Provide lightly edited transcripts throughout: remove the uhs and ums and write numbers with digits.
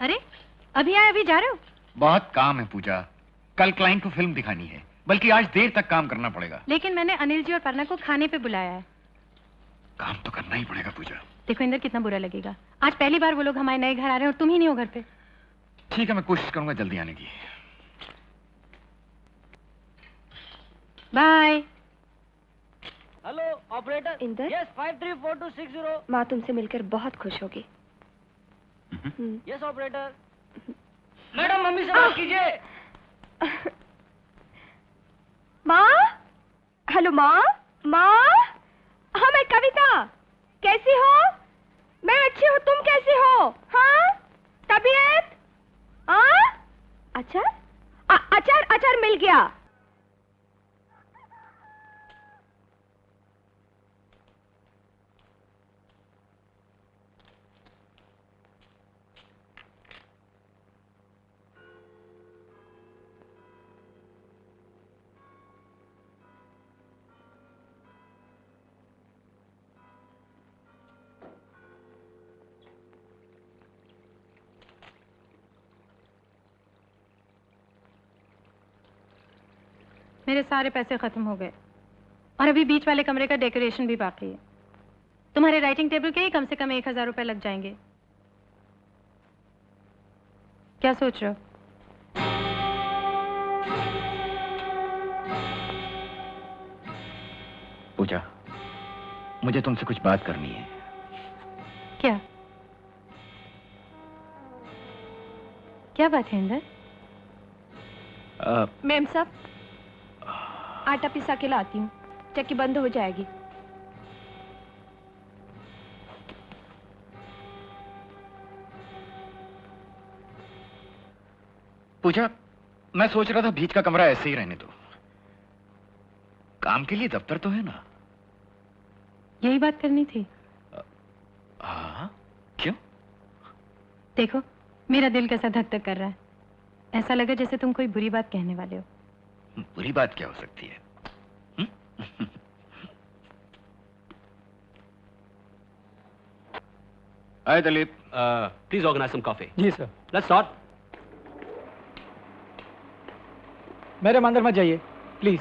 अरे अभी आए, अभी जा रहे हो? बहुत काम है पूजा, कल क्लाइंट को फिल्म दिखानी है, बल्कि आज देर तक काम करना पड़ेगा। लेकिन मैंने अनिल जी और पर्णा को खाने पे बुलाया है। काम तो करना ही पड़ेगा पूजा। देखो इंदर, कितना बुरा लगेगा, आज पहली बार वो लोग हमारे नए घर आ रहे हैं और तुम ही नहीं हो घर पे। ठीक है, मैं कोशिश करूंगा जल्दी आने की। Bye. Hello operator. Inder? Yes 534260। माँ तुमसे मिलकर बहुत खुश होगी। Yes operator. मैडम मम्मी से बात कीजिए। माँ, हेलो माँ। माँ, हाँ मैं कविता। कैसी हो? मैं अच्छी हूँ, तुम कैसी हो? हाँ, तबीयत? हाँ, अचार? अचार अचार मिल गया। मेरे सारे पैसे खत्म हो गए और अभी बीच वाले कमरे का डेकोरेशन भी बाकी है। तुम्हारे राइटिंग टेबल के ही कम से कम 1000 रुपए लग जाएंगे। क्या सोच रहे हो? पूजा, मुझे तुमसे कुछ बात करनी है। क्या? क्या बात है इंदर? मैम साहब, आटा पिसा के लाती हूँ, चक्की बंद हो जाएगी। पूजा, मैं सोच रहा था बीच का कमरा ऐसे ही रहने दो। काम के लिए दफ्तर तो है ना। यही बात करनी थी। हाँ, क्यों? देखो मेरा दिल कैसा धक धक कर रहा है। ऐसा लगा जैसे तुम कोई बुरी बात कहने वाले हो। बुरी बात क्या हो सकती है? Hi Dilip, please organise some coffee. जी सर। Let's start. मैडम अंदर मत जाइए प्लीज।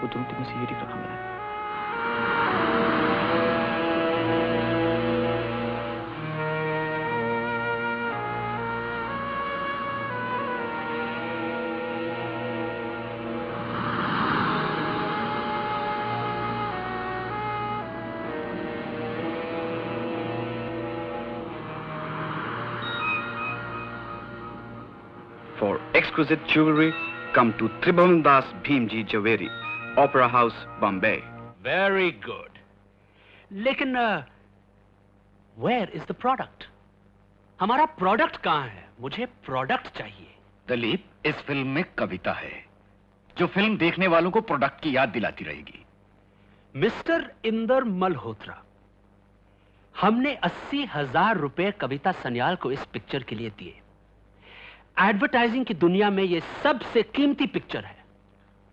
वो तुम से ये रखा मिला है। For exquisite jewelry, come to Tribhuvan Das Bhimji Jhaveri, Opera House, Bombay. Very good. लेकिन वेयर इज द प्रोडक्ट? हमारा प्रोडक्ट कहाँ है? मुझे प्रोडक्ट चाहिए। दिलीप, इस फिल्म में कविता है जो फिल्म देखने वालों को प्रोडक्ट की याद दिलाती रहेगी। मिस्टर इंदर मल्होत्रा, हमने 80,000 रुपए कविता सन्याल को इस पिक्चर के लिए दिए। एडवर्टाइजिंग की दुनिया में यह सबसे कीमती पिक्चर है,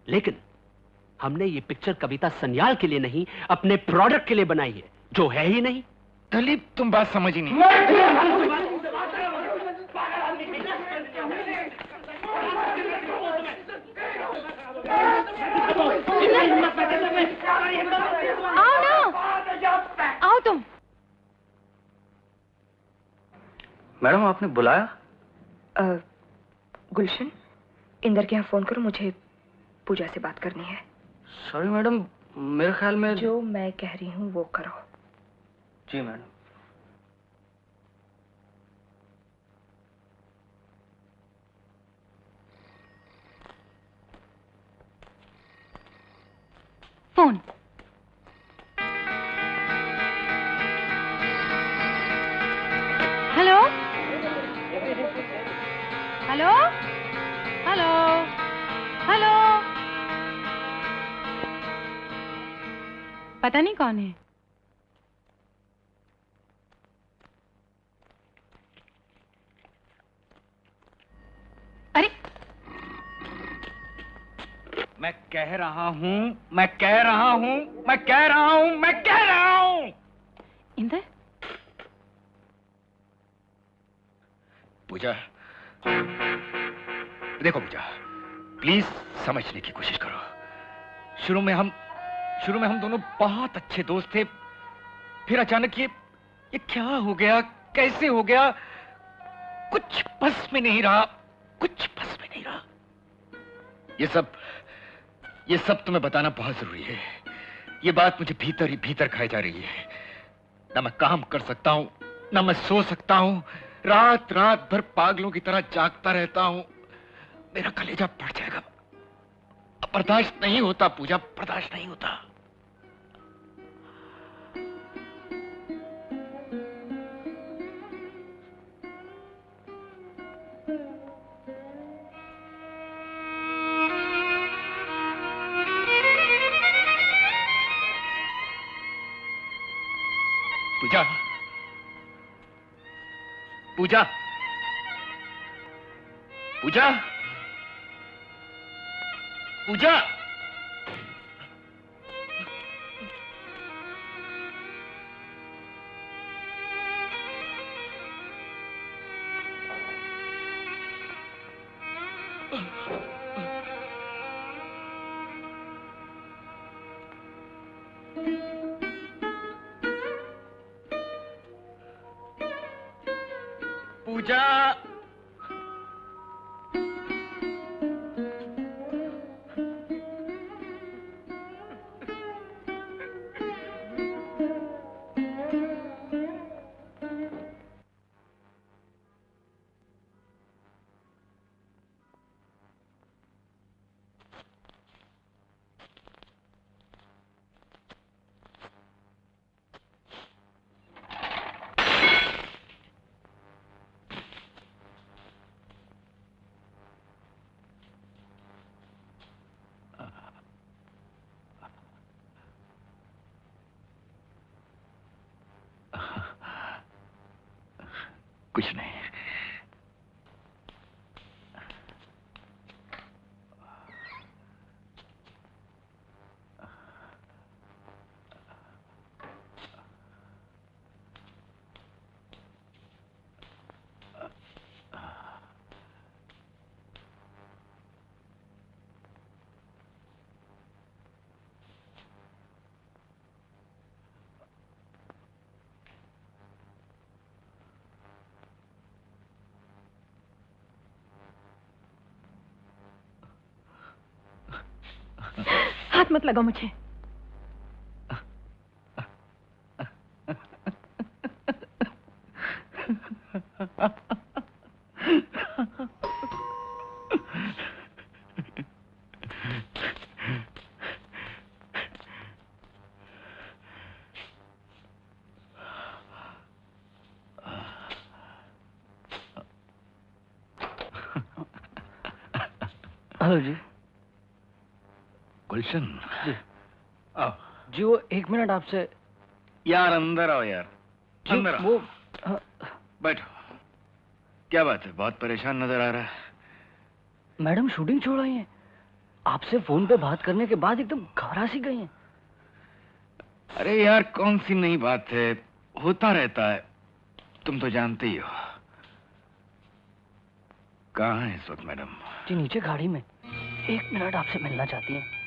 लेकिन हमने ये पिक्चर कविता सन्याल के लिए नहीं, अपने प्रोडक्ट के लिए बनाई है, जो है ही नहीं। दिलीप, तुम बात समझ ही नहीं। आओ ना, आओ तुम। मैडम, आपने बुलाया? गुलशन, इंदर के यहाँ फोन करो, मुझे पूजा से बात करनी है। सॉरी मैडम, मेरे ख्याल में जो मैं कह रही हूँ वो करो। जी madam. Phone. Hello hello hello hello. पता नहीं कौन है। मैं कह रहा हूं, मैं कह रहा हूं, मैं कह रहा हूं, मैं कह रहा हूं। इंदर, पूजा, देखो पूजा, प्लीज समझने की कोशिश करो। शुरू में हम दोनों बहुत अच्छे दोस्त थे। फिर अचानक ये क्या हो गया, कैसे हो गया, कुछ बस में नहीं रहा, कुछ बस में नहीं रहा। ये सब तुम्हें बताना बहुत जरूरी है। ये बात मुझे भीतर ही भीतर खाई जा रही है। ना मैं काम कर सकता हूं, ना मैं सो सकता हूं। रात रात भर पागलों की तरह जागता रहता हूं। मेरा कलेजा फट जाएगा। अब बर्दाश्त नहीं होता पूजा, बर्दाश्त नहीं होता। पूजा, पूजा, पूजा, पूजा, पूजा, कुछ नहीं। हाथ मत लगाओ मुझे। हेलो जी। गुलशन, आओ। जी वो 1 मिनट आपसे। यार अंदर आओ यार, जी अंदर आओ। वो बैठो। क्या बात है, बहुत परेशान नजर आ रहा है। मैडम शूटिंग छोड़ आई हैं। आपसे फोन पे बात करने के बाद एकदम घबरा सी गई हैं। अरे यार कौन सी नई बात है, होता रहता है, तुम तो जानते ही हो। कहाँ है इस वक्त मैडम? जी नीचे गाड़ी में। 1 मिनट आपसे मिलना चाहती हैं।